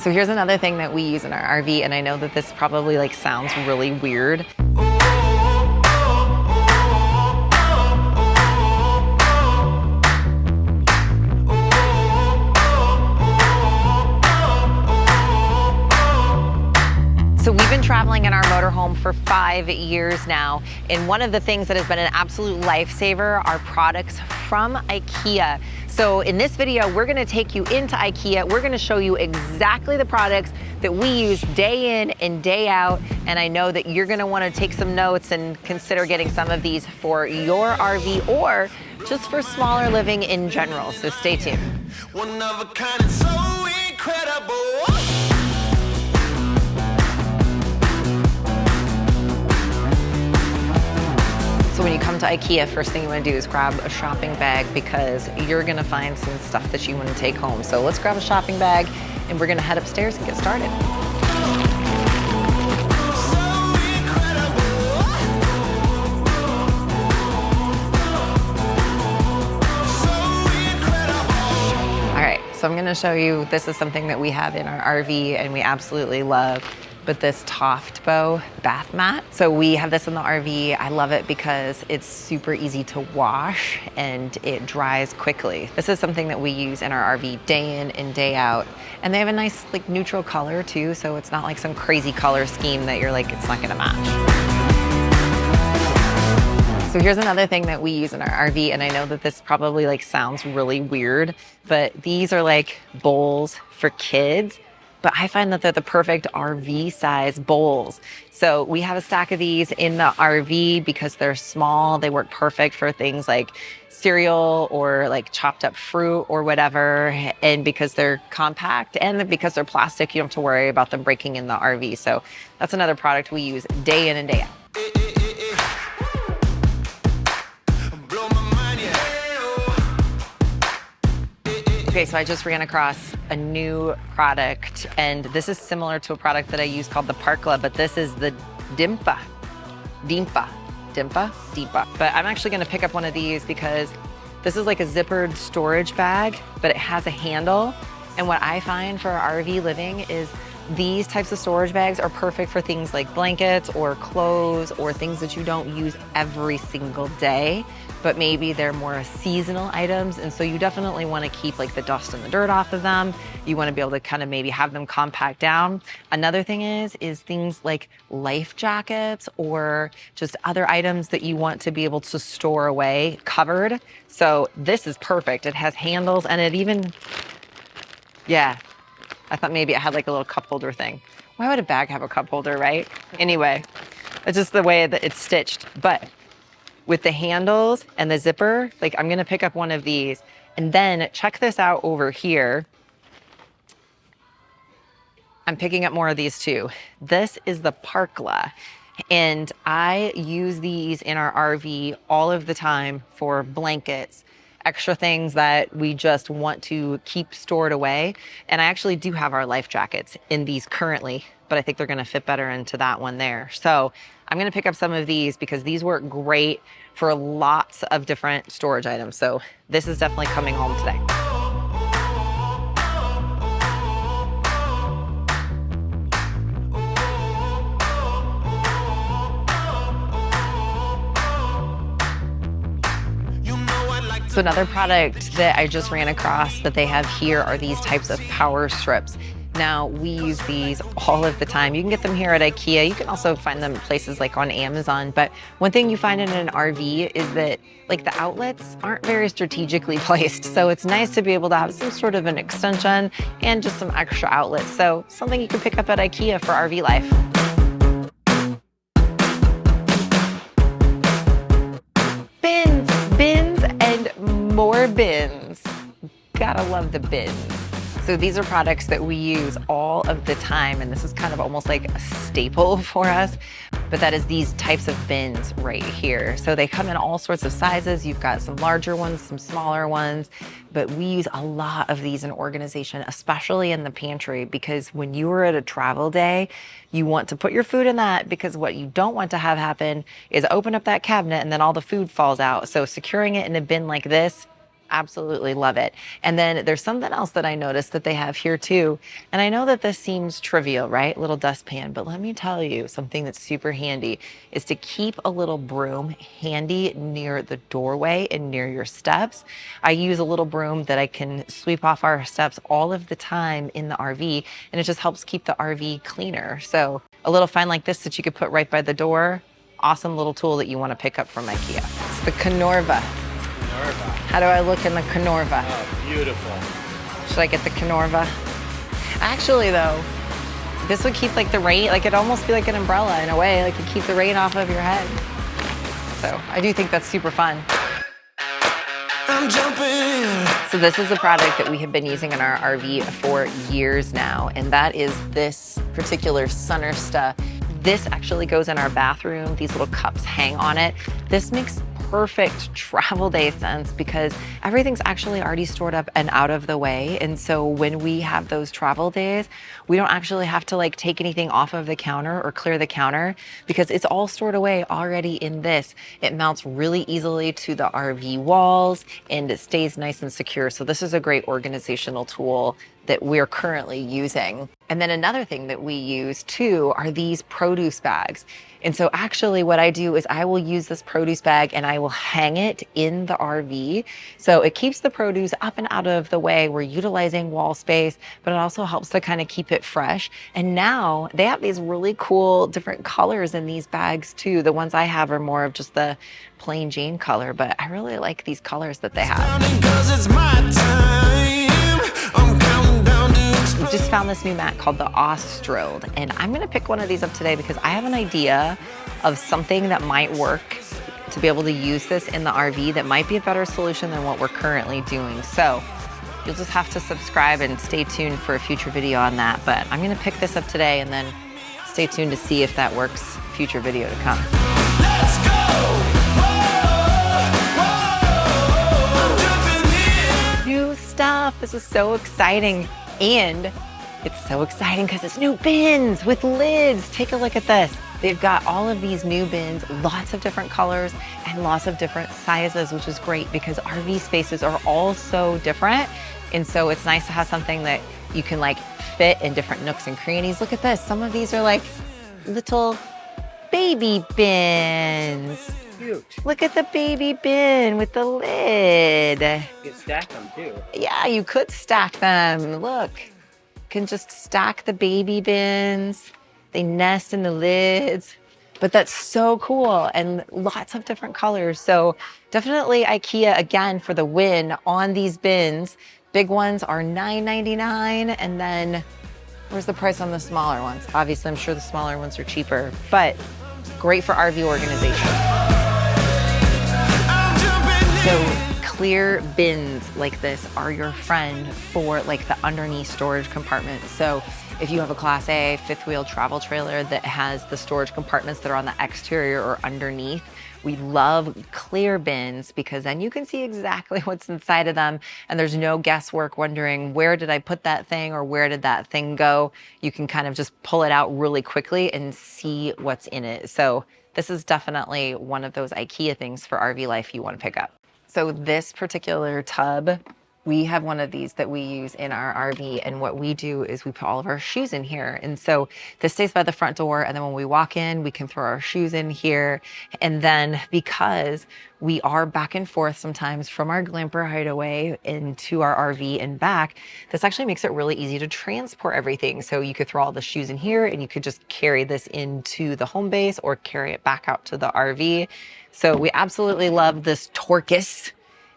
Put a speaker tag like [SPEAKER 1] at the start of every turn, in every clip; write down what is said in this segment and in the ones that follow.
[SPEAKER 1] So here's another thing that we use in our RV, and I know that this probably like sounds really weird. So we've been traveling in our motorhome for 5 years now, and one of the things that has been an absolute lifesaver are products from IKEA. So in this video, we're gonna take you into IKEA. We're gonna show you exactly the products that we use day in and day out, and I know that you're gonna wanna take some notes and consider getting some of these for your RV or just for smaller living in general, so stay tuned.
[SPEAKER 2] One of a kind and so incredible.
[SPEAKER 1] So when you come to IKEA, first thing you want to do is grab a shopping bag because you're going to find some stuff that you want to take home. So let's grab a shopping bag and we're going to head upstairs and get started. All right, so I'm going to show you, this is something that we have in our RV and we absolutely love. But this Toft Bow bath mat. So we have this in the RV. I love it because it's super easy to wash and it dries quickly. This is something that we use in our RV day in and day out. And they have a nice like neutral color too, so it's not like some crazy color scheme that you're like, it's not gonna match. So here's another thing that we use in our RV, and I know that this probably like sounds really weird, but these are like bowls for kids. But I find that they're the perfect RV size bowls. So we have a stack of these in the RV because they're small. They work perfect for things like cereal or like chopped up fruit or whatever. And because they're compact and because they're plastic, you don't have to worry about them breaking in the RV. So that's another product we use day in and day out. Okay, so I just ran across a new product, and this is similar to a product that I use called the Parkla, but this is the Dimpa. But I'm actually gonna pick up one of these because this is like a zippered storage bag, but it has a handle. And what I find for RV living is these types of storage bags are perfect for things like blankets or clothes or things that you don't use every single day, but maybe they're more seasonal items. And so you definitely want to keep like the dust and the dirt off of them. You want to be able to kind of maybe have them compact down. Another thing is things like life jackets or just other items that you want to be able to store away covered. So this is perfect. It has handles and it even, yeah, I thought maybe it had like a little cup holder thing. Why would a bag have a cup holder, right? Anyway, it's just the way that it's stitched. But with the handles and the zipper, like I'm gonna pick up one of these and then check this out over here. I'm picking up more of these too. This is the Parkla. And I use these in our RV all of the time for blankets, extra things that we just want to keep stored away. And I actually do have our life jackets in these currently, but I think they're gonna fit better into that one there. So I'm gonna pick up some of these because these work great for lots of different storage items. So this is definitely coming home today. So another product that I just ran across that they have here are these types of power strips. Now, we use these all of the time. You can get them here at IKEA. You can also find them places like on Amazon. But one thing you find in an RV is that like the outlets aren't very strategically placed. So it's nice to be able to have some sort of an extension and just some extra outlets. So something you can pick up at IKEA for RV life. Bins, and more bins. Gotta love the bins. So these are products that we use all of the time, and this is kind of almost like a staple for us, but that is these types of bins right here. So they come in all sorts of sizes. You've got some larger ones, some smaller ones, but we use a lot of these in organization, especially in the pantry, because when you are at a travel day, you want to put your food in that, because what you don't want to have happen is open up that cabinet and then all the food falls out. So securing it in a bin like this, Absolutely love it. And then there's something else that I noticed that they have here too. And I know that this seems trivial, right? Little dustpan, but let me tell you something that's super handy is to keep a little broom handy near the doorway and near your steps. I use a little broom that I can sweep off our steps all of the time in the RV, and it just helps keep the RV cleaner. So a little find like this that you could put right by the door, awesome little tool that you want to pick up from IKEA. It's the Canorva. How do I look in the Canorva?
[SPEAKER 3] Oh, beautiful.
[SPEAKER 1] Should I get the Canorva? Actually though, this would keep like the rain, like it'd almost be like an umbrella in a way, like it'd keep the rain off of your head. So I do think that's super fun.
[SPEAKER 2] I'm jumping.
[SPEAKER 1] So this is a product that we have been using in our RV for years now, and that is this particular Sunnersta. This actually goes in our bathroom. These little cups hang on it. This makes perfect travel day sense because everything's actually already stored up and out of the way. And so when we have those travel days, we don't actually have to like take anything off of the counter or clear the counter because it's all stored away already in this. It mounts really easily to the RV walls and it stays nice and secure. So this is a great organizational tool that we're currently using. And then another thing that we use too are these produce bags. And so actually what I do is I will use this produce bag and I will hang it in the RV. So it keeps the produce up and out of the way. We're utilizing wall space, but it also helps to kind of keep it fresh. And now they have these really cool different colors in these bags too. The ones I have are more of just the plain Jane color, but I really like these colors that they have.
[SPEAKER 2] Cause it's my time. I'm counting down to
[SPEAKER 1] We just found this new mat called the Austrode, and I'm gonna pick one of these up today because I have an idea of something that might work to be able to use this in the RV that might be a better solution than what we're currently doing. So you'll just have to subscribe and stay tuned for a future video on that. But I'm gonna pick this up today and then stay tuned to see if that works. Future video to come.
[SPEAKER 2] let's go. I'm jumping in.
[SPEAKER 1] New stuff. This is so exciting. And it's so exciting because it's new bins with lids. Take a look at this. They've got all of these new bins, lots of different colors and lots of different sizes, which is great because RV spaces are all so different. And so it's nice to have something that you can like fit in different nooks and crannies. Look at this. Some of these are like little baby bins.
[SPEAKER 3] Cute.
[SPEAKER 1] Look at the baby bin with the lid.
[SPEAKER 3] You can stack them too.
[SPEAKER 1] Yeah, you could stack them. Look, you can just stack the baby bins. They nest in the lids, but that's so cool and lots of different colors. So definitely IKEA again for the win on these bins. Big ones are $9.99, and then where's the price on the smaller ones? Obviously, I'm sure the smaller ones are cheaper, but great for RV organization.
[SPEAKER 2] I'm jumping in.
[SPEAKER 1] So clear bins like this are your friend for like the underneath storage compartment. So if you have a Class A fifth wheel travel trailer that has the storage compartments that are on the exterior or underneath, we love clear bins because then you can see exactly what's inside of them and there's no guesswork wondering where did I put that thing or where did that thing go. You can kind of just pull it out really quickly and see what's in it. So this is definitely one of those IKEA things for RV life you want to pick up. So this particular tub, we have one of these that we use in our RV, and what we do is we put all of our shoes in here. And so this stays by the front door, and then when we walk in, we can throw our shoes in here. And then because we are back and forth sometimes from our Glamper hideaway into our RV and back, this actually makes it really easy to transport everything. So you could throw all the shoes in here and you could just carry this into the home base or carry it back out to the RV. So we absolutely love this turquoise.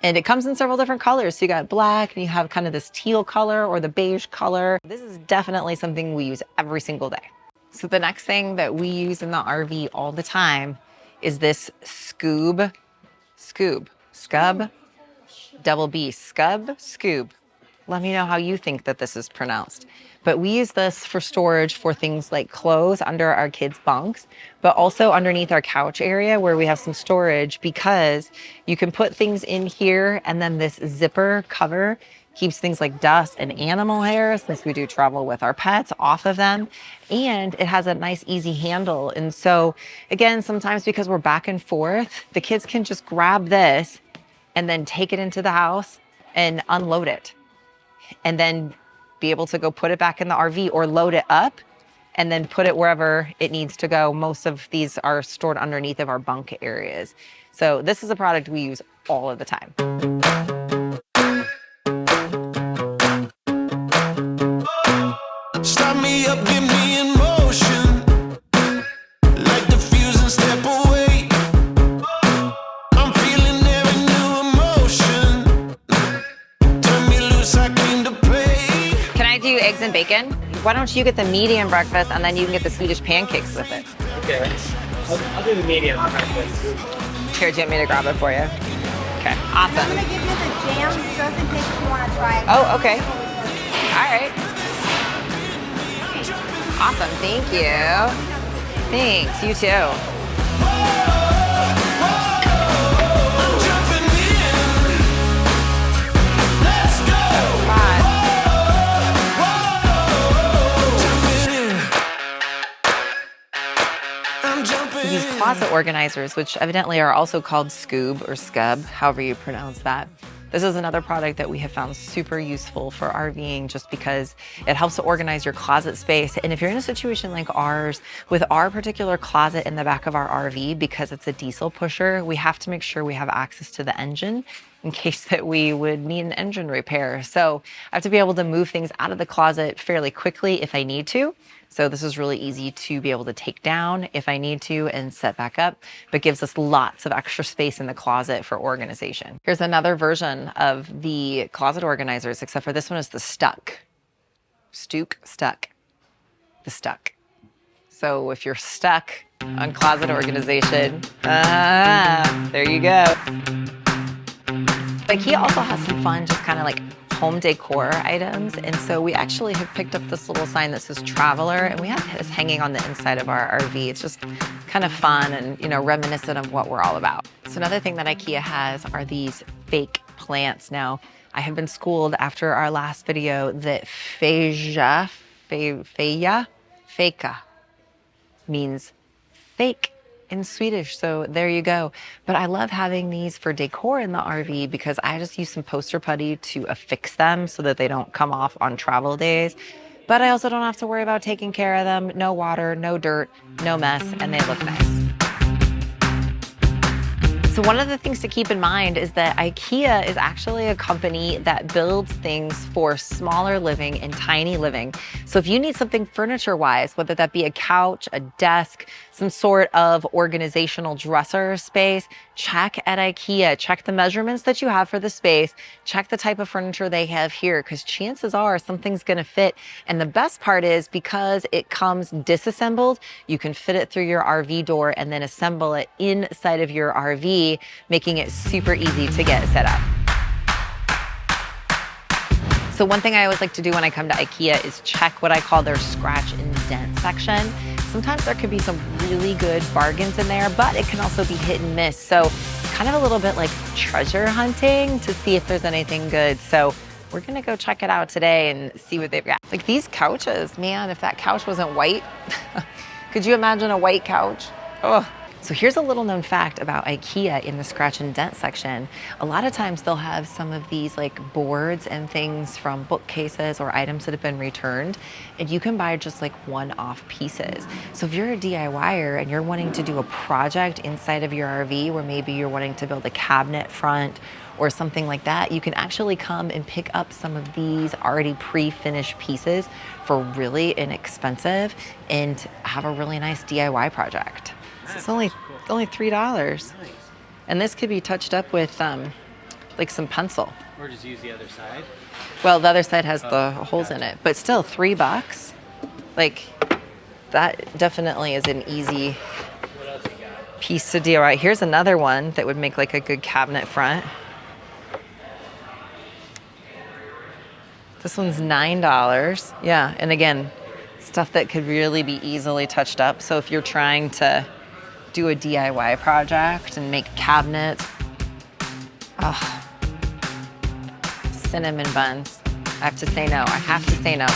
[SPEAKER 1] And it comes in several different colors. So you got black and you have kind of this teal color or the beige color. This is definitely something we use every single day. So the next thing that we use in the RV all the time is this scoob, double B, scoob. Let me know how you think that this is pronounced. But we use this for storage for things like clothes under our kids' bunks, but also underneath our couch area where we have some storage because you can put things in here and then this zipper cover keeps things like dust and animal hair, since we do travel with our pets, off of them. And it has a nice easy handle. And so again, sometimes because we're back and forth, the kids can just grab this and then take it into the house and unload it, and then be able to go put it back in the RV or load it up and then put it wherever it needs to go. Most of these are stored underneath of our bunk areas. So this is a product we use all of the time.
[SPEAKER 2] Stop me up, get me in motion. Like the fuse and step away. I'm feeling every new emotion. Turn me loose, I came to play.
[SPEAKER 1] Can I do eggs and bacon? Why don't you get the medium breakfast and then you can get the Swedish pancakes with it?
[SPEAKER 3] Okay. I'll do the medium breakfast.
[SPEAKER 1] Here, do you want me to grab it for you? Okay,
[SPEAKER 4] I'm
[SPEAKER 1] awesome.
[SPEAKER 4] gonna give you the jam just in case you want to try it.
[SPEAKER 1] Oh, okay. All right. Awesome, thank you. Thanks, you too.
[SPEAKER 2] I'm jumping in. Let's go.
[SPEAKER 1] Bye.
[SPEAKER 2] I'm jumping
[SPEAKER 1] These
[SPEAKER 2] in.
[SPEAKER 1] closet organizers, which evidently are also called Scoob or Scub, however you pronounce that. This is another product that we have found super useful for RVing just because it helps to organize your closet space. And if you're in a situation like ours, with our particular closet in the back of our RV, because it's a diesel pusher, we have to make sure we have access to the engine in case that we would need an engine repair. So I have to be able to move things out of the closet fairly quickly if I need to. So this is really easy to be able to take down if I need to and set back up, but gives us lots of extra space in the closet for organization. Here's another version of the closet organizers, except for this one is the stuck. The stuck. So if you're stuck on closet organization, there you go. IKEA also has some fun, just kind of like home decor items. And so we actually have picked up this little sign that says Traveler, and we have this hanging on the inside of our RV. It's just kind of fun and, you know, reminiscent of what we're all about. So another thing that IKEA has are these fake plants. Now, I have been schooled after our last video that Fejka means fake in Swedish, so there you go. But I love having these for decor in the RV because I just use some poster putty to affix them so that they don't come off on travel days. But I also don't have to worry about taking care of them. No water, no dirt, no mess, and they look nice. So one of the things to keep in mind is that IKEA is actually a company that builds things for smaller living and tiny living. So if you need something furniture-wise, whether that be a couch, a desk, some sort of organizational dresser space, check at IKEA. Check the measurements that you have for the space. Check the type of furniture they have here, because chances are something's gonna fit. And the best part is because it comes disassembled, you can fit it through your RV door and then assemble it inside of your RV, making it super easy to get set up. So one thing I always like to do when I come to IKEA is check what I call their scratch and dent section. Sometimes there could be some really good bargains in there, but it can also be hit and miss. So it's kind of a little bit like treasure hunting to see if there's anything good. So we're gonna go check it out today and see what they've got. Like these couches, man, if that couch wasn't white, could you imagine a white couch? Oh. So here's a little known fact about IKEA in the scratch and dent section. A lot of times they'll have some of these like boards and things from bookcases or items that have been returned, and you can buy just like one-off pieces. So if you're a DIYer and you're wanting to do a project inside of your RV where maybe you're wanting to build a cabinet front or something like that, you can actually come and pick up some of these already pre-finished pieces for really inexpensive and have a really nice DIY project. So it's only $3. And this could be touched up with like some pencil.
[SPEAKER 3] Or just use the other side.
[SPEAKER 1] Well, the other side has the holes in it, but still $3. Like that definitely is an easy
[SPEAKER 3] What else you got?
[SPEAKER 1] piece to DIY. Here's another one that would make like a good cabinet front. This one's $9. Yeah, and again, stuff that could really be easily touched up. So if you're trying to do a DIY project and make cabinets. Oh, cinnamon buns. I have to say no. I have to say no.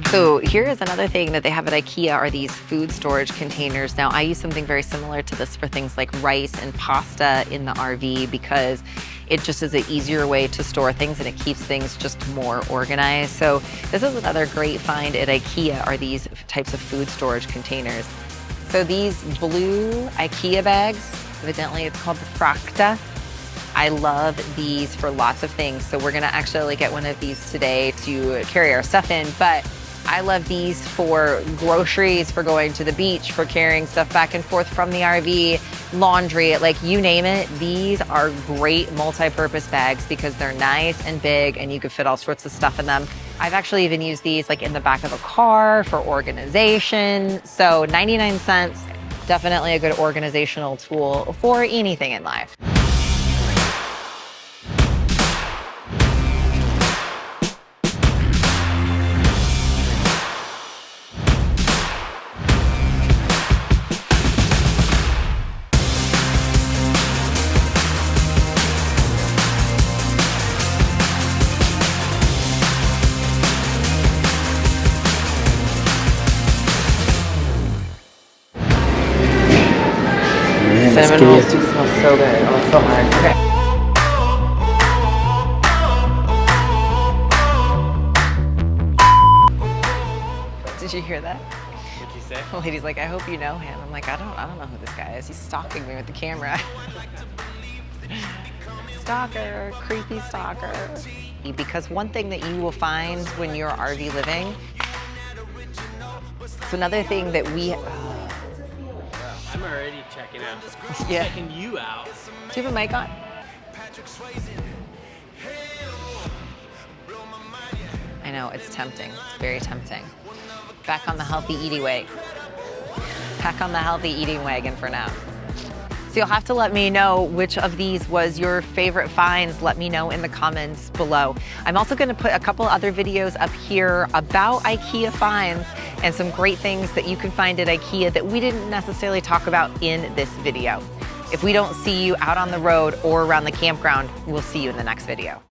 [SPEAKER 1] So here is another thing that they have at IKEA are these food storage containers. Now I use something very similar to this for things like rice and pasta in the RV because it just is an easier way to store things and it keeps things just more organized. So this is another great find at IKEA are these types of food storage containers. So these blue IKEA bags, evidently it's called the Fejka. I love these for lots of things. So we're gonna actually get one of these today to carry our stuff in, but I love these for groceries, for going to the beach, for carrying stuff back and forth from the RV, laundry, like you name it. These are great multi-purpose bags because they're nice and big and you can fit all sorts of stuff in them. I've actually even used these like in the back of a car for organization. So 99 cents, definitely a good organizational tool for anything in life. Cinnamon rolls do smell so good. Oh, it's so hard. Okay. Did you hear that?
[SPEAKER 3] What'd you say?
[SPEAKER 1] The lady's like, I hope you know him. I'm like, I don't know who this guy is. He's stalking me with the camera. Stalker, creepy stalker. Because one thing that you will find when you're RV living, so another thing that we,
[SPEAKER 3] I'm already checking out.
[SPEAKER 1] Yeah.
[SPEAKER 3] Checking you out.
[SPEAKER 1] Do you have a mic on? I know, it's tempting. It's very tempting. Back on the healthy eating wagon. Back on the healthy eating wagon for now. So you'll have to let me know which of these was your favorite finds. Let me know in the comments below. I'm also gonna put a couple other videos up here about IKEA finds and some great things that you can find at IKEA that we didn't necessarily talk about in this video. If we don't see you out on the road or around the campground, we'll see you in the next video.